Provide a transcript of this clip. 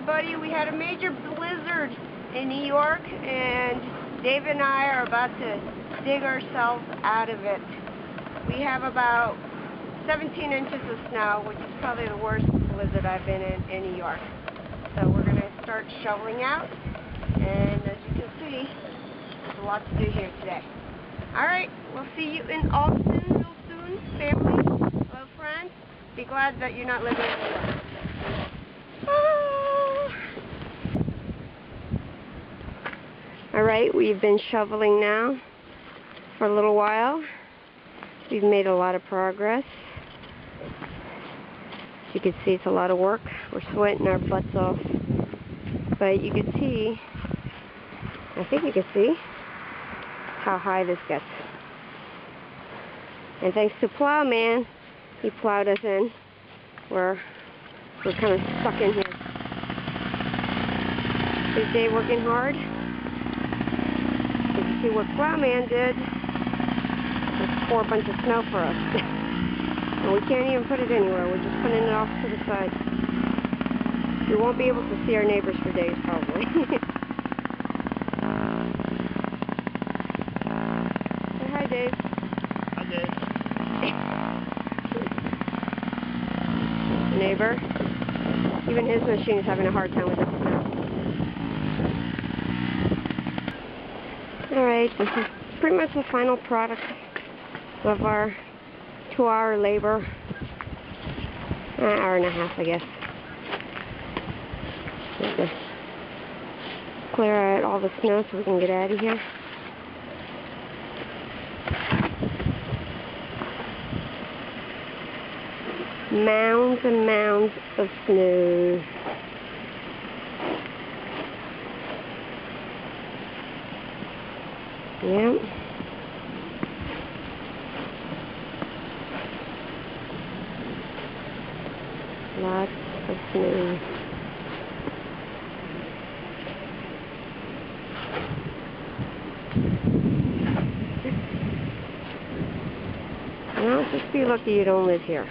everybody. We had a major blizzard in New York, and Dave and I are about to dig ourselves out of it. We have about 17 inches of snow, which is probably the worst blizzard I've been in New York. So we're going to start shoveling out, and as you can see, there's a lot to do here today. Alright, we'll see you in Austin real soon, family. Hello, friends. Be glad that you're not living in New York. Alright, we've been shoveling now for a little while. We've made a lot of progress. As you can see, it's a lot of work. We're sweating our butts off. But you can see, I think you can see, how high this gets. And thanks to Plowman, he plowed us in. We're kind of stuck in here. Is Dave working hard? You can see what Plowman did. Just pour a bunch of snow for us. And we can't even put it anywhere. We're just putting it off to the side. We won't be able to see our neighbors for days, probably. Say hi, Dave. Hi, Dave. Neighbor. Even his machine is having a hard time with the snow. Alright, this is pretty much the final product of our 2-hour labor. An hour and a half, I guess. Just clear out all the snow so we can get out of here. Mounds and mounds of snow. Yep. Lots of snow. Well, just be lucky you don't live here.